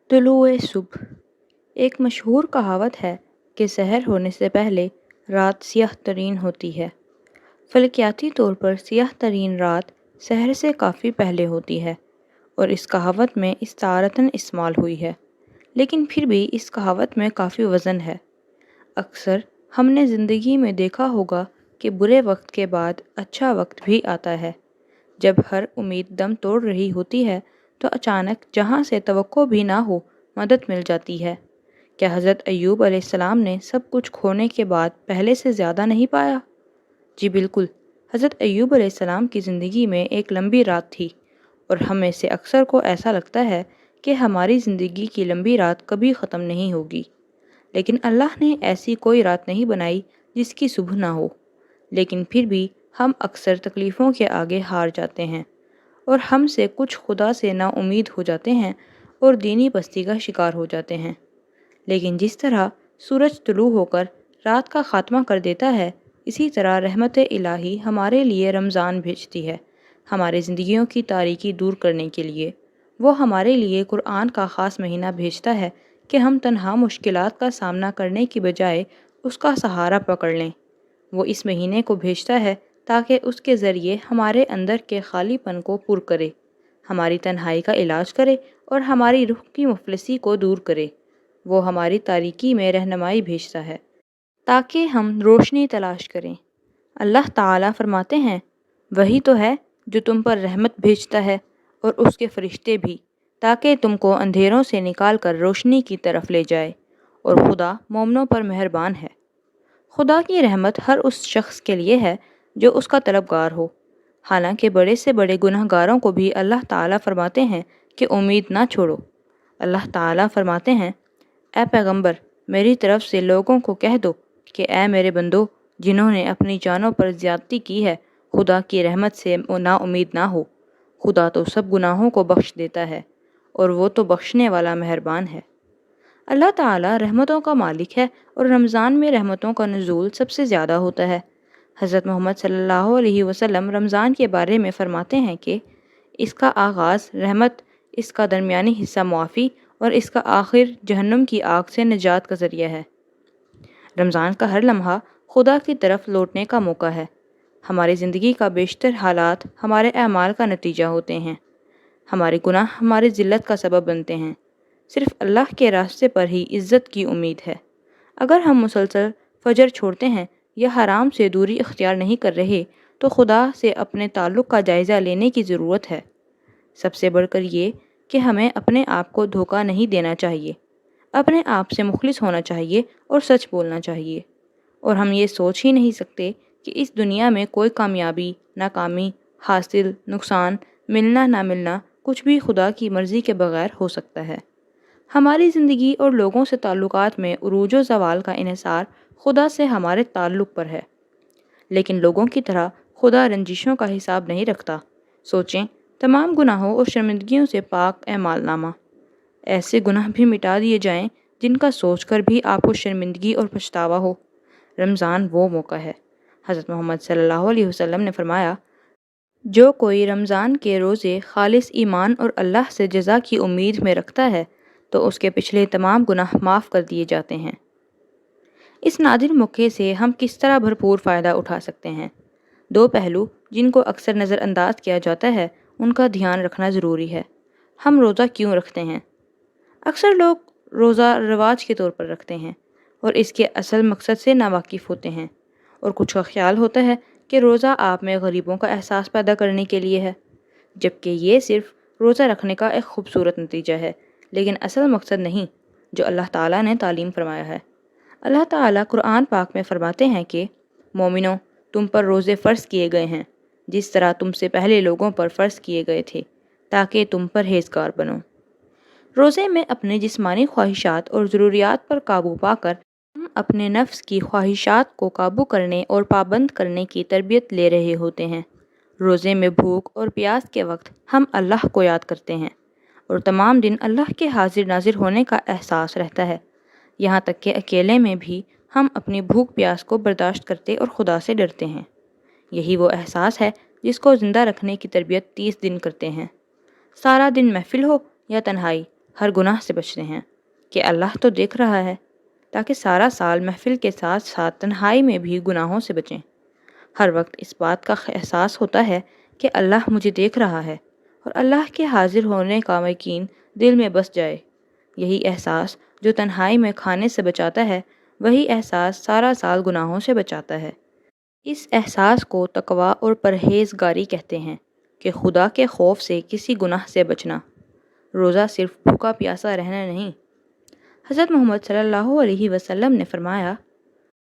طلوع صبح ایک مشہور کہاوت ہے کہ سحر ہونے سے پہلے رات سیاہ ترین ہوتی ہے۔ فلکیاتی طور پر سیاہ ترین رات سحر سے کافی پہلے ہوتی ہے اور اس کہاوت میں استعارتاً استعمال ہوئی ہے، لیکن پھر بھی اس کہاوت میں کافی وزن ہے۔ اکثر ہم نے زندگی میں دیکھا ہوگا کہ برے وقت کے بعد اچھا وقت بھی آتا ہے۔ جب ہر امید دم توڑ رہی ہوتی ہے تو اچانک جہاں سے توقع بھی نہ ہو مدد مل جاتی ہے۔ کیا حضرت ایوب علیہ السلام نے سب کچھ کھونے کے بعد پہلے سے زیادہ نہیں پایا؟ جی بالکل، حضرت ایوب علیہ السلام کی زندگی میں ایک لمبی رات تھی، اور ہم میں سے اکثر کو ایسا لگتا ہے کہ ہماری زندگی کی لمبی رات کبھی ختم نہیں ہوگی، لیکن اللہ نے ایسی کوئی رات نہیں بنائی جس کی صبح نہ ہو۔ لیکن پھر بھی ہم اکثر تکلیفوں کے آگے ہار جاتے ہیں، اور ہم سے کچھ خدا سے نا امید ہو جاتے ہیں اور دینی پستی کا شکار ہو جاتے ہیں۔ لیکن جس طرح سورج طلوع ہو کر رات کا خاتمہ کر دیتا ہے، اسی طرح رحمت الہی ہمارے لیے رمضان بھیجتی ہے، ہماری زندگیوں کی تاریکی دور کرنے کے لیے۔ وہ ہمارے لیے قرآن کا خاص مہینہ بھیجتا ہے کہ ہم تنہا مشکلات کا سامنا کرنے کی بجائے اس کا سہارا پکڑ لیں۔ وہ اس مہینے کو بھیجتا ہے تاکہ اس کے ذریعے ہمارے اندر کے خالی پن کو پر کرے، ہماری تنہائی کا علاج کرے اور ہماری روح کی مفلسی کو دور کرے۔ وہ ہماری تاریکی میں رہنمائی بھیجتا ہے تاکہ ہم روشنی تلاش کریں۔ اللہ تعالیٰ فرماتے ہیں، وہی تو ہے جو تم پر رحمت بھیجتا ہے اور اس کے فرشتے بھی، تاکہ تم کو اندھیروں سے نکال کر روشنی کی طرف لے جائے، اور خدا مومنوں پر مہربان ہے۔ خدا کی رحمت ہر اس شخص کے لیے ہے جو اس کا طلبگار ہو۔ حالانکہ بڑے سے بڑے گناہ گاروں کو بھی اللہ تعالیٰ فرماتے ہیں کہ امید نہ چھوڑو۔ اللہ تعالیٰ فرماتے ہیں، اے پیغمبر، میری طرف سے لوگوں کو کہہ دو کہ اے میرے بندو، جنہوں نے اپنی جانوں پر زیادتی کی ہے، خدا کی رحمت سے نا امید نہ ہو۔ خدا تو سب گناہوں کو بخش دیتا ہے، اور وہ تو بخشنے والا مہربان ہے۔ اللہ تعالیٰ رحمتوں کا مالک ہے، اور رمضان میں رحمتوں کا نزول سب سے زیادہ ہوتا ہے۔ حضرت محمد صلی اللہ علیہ وسلم رمضان کے بارے میں فرماتے ہیں کہ اس کا آغاز رحمت، اس کا درمیانی حصہ معافی، اور اس کا آخر جہنم کی آگ سے نجات کا ذریعہ ہے۔ رمضان کا ہر لمحہ خدا کی طرف لوٹنے کا موقع ہے۔ ہماری زندگی کا بیشتر حالات ہمارے اعمال کا نتیجہ ہوتے ہیں۔ ہمارے گناہ ہماری ذلت کا سبب بنتے ہیں۔ صرف اللہ کے راستے پر ہی عزت کی امید ہے۔ اگر ہم مسلسل فجر چھوڑتے ہیں یا حرام سے دوری اختیار نہیں کر رہے تو خدا سے اپنے تعلق کا جائزہ لینے کی ضرورت ہے۔ سب سے بڑھ کر یہ کہ ہمیں اپنے آپ کو دھوکہ نہیں دینا چاہیے، اپنے آپ سے مخلص ہونا چاہیے اور سچ بولنا چاہیے۔ اور ہم یہ سوچ ہی نہیں سکتے کہ اس دنیا میں کوئی کامیابی، ناکامی، حاصل، نقصان، ملنا نہ ملنا کچھ بھی خدا کی مرضی کے بغیر ہو سکتا ہے۔ ہماری زندگی اور لوگوں سے تعلقات میں عروج و زوال کا انحصار خدا سے ہمارے تعلق پر ہے، لیکن لوگوں کی طرح خدا رنجشوں کا حساب نہیں رکھتا۔ سوچیں، تمام گناہوں اور شرمندگیوں سے پاک اعمال نامہ، ایسے گناہ بھی مٹا دیے جائیں جن کا سوچ کر بھی آپ کو شرمندگی اور پچھتاوا ہو۔ رمضان وہ موقع ہے۔ حضرت محمد صلی اللہ علیہ وسلم نے فرمایا، جو کوئی رمضان کے روزے خالص ایمان اور اللہ سے جزا کی امید میں رکھتا ہے تو اس کے پچھلے تمام گناہ معاف کر دیے جاتے ہیں۔ اس نادر موقع سے ہم کس طرح بھرپور فائدہ اٹھا سکتے ہیں؟ دو پہلو جن کو اکثر نظر انداز کیا جاتا ہے، ان کا دھیان رکھنا ضروری ہے۔ ہم روزہ کیوں رکھتے ہیں؟ اکثر لوگ روزہ رواج کے طور پر رکھتے ہیں اور اس کے اصل مقصد سے ناواقف ہوتے ہیں، اور کچھ کا خیال ہوتا ہے کہ روزہ آپ میں غریبوں کا احساس پیدا کرنے کے لیے ہے، جبکہ یہ صرف روزہ رکھنے کا ایک خوبصورت نتیجہ ہے، لیکن اصل مقصد نہیں جو اللہ تعالیٰ نے تعلیم فرمایا ہے۔ اللہ تعالیٰ قرآن پاک میں فرماتے ہیں کہ مومنوں، تم پر روزے فرض کیے گئے ہیں جس طرح تم سے پہلے لوگوں پر فرض کیے گئے تھے، تاکہ تم پرہیزگار بنو۔ روزے میں اپنے جسمانی خواہشات اور ضروریات پر قابو پا کر ہم اپنے نفس کی خواہشات کو قابو کرنے اور پابند کرنے کی تربیت لے رہے ہوتے ہیں۔ روزے میں بھوک اور پیاس کے وقت ہم اللہ کو یاد کرتے ہیں، اور تمام دن اللہ کے حاضر ناظر ہونے کا احساس رہتا ہے۔ یہاں تک کہ اکیلے میں بھی ہم اپنی بھوک پیاس کو برداشت کرتے اور خدا سے ڈرتے ہیں۔ یہی وہ احساس ہے جس کو زندہ رکھنے کی تربیت 30 دن کرتے ہیں۔ سارا دن محفل ہو یا تنہائی، ہر گناہ سے بچتے ہیں کہ اللہ تو دیکھ رہا ہے، تاکہ سارا سال محفل کے ساتھ ساتھ تنہائی میں بھی گناہوں سے بچیں۔ ہر وقت اس بات کا احساس ہوتا ہے کہ اللہ مجھے دیکھ رہا ہے، اور اللہ کے حاضر ہونے کا یقین دل میں بس جائے۔ یہی احساس جو تنہائی میں کھانے سے بچاتا ہے، وہی احساس سارا سال گناہوں سے بچاتا ہے۔ اس احساس کو تقویٰ اور پرہیزگاری کہتے ہیں کہ خدا کے خوف سے کسی گناہ سے بچنا۔ روزہ صرف بھوکا پیاسا رہنا نہیں۔ حضرت محمد صلی اللہ علیہ وسلم نے فرمایا،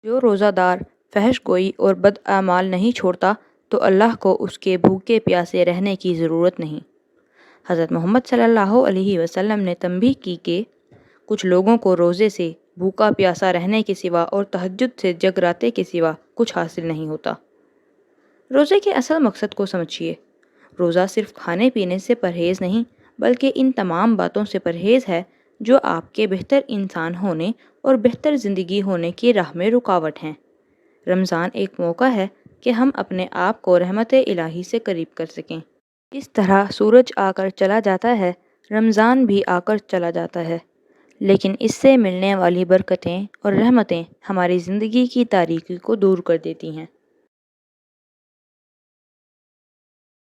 جو روزہ دار فحش گوئی اور بد اعمال نہیں چھوڑتا تو اللہ کو اس کے بھوکے پیاسے رہنے کی ضرورت نہیں۔ حضرت محمد صلی اللہ علیہ وسلم نے تنبیہ کی کہ کچھ لوگوں کو روزے سے بھوکا پیاسا رہنے کے سوا اور تہجد سے جگراتے کے سوا کچھ حاصل نہیں ہوتا۔ روزے کے اصل مقصد کو سمجھیے۔ روزہ صرف کھانے پینے سے پرہیز نہیں، بلکہ ان تمام باتوں سے پرہیز ہے جو آپ کے بہتر انسان ہونے اور بہتر زندگی ہونے کی راہ میں رکاوٹ ہیں۔ رمضان ایک موقع ہے کہ ہم اپنے آپ کو رحمت الہی سے قریب کر سکیں۔ اس طرح سورج آ کر چلا جاتا ہے، رمضان بھی آ کر چلا جاتا ہے، لیکن اس سے ملنے والی برکتیں اور رحمتیں ہماری زندگی کی تاریکی کو دور کر دیتی ہیں۔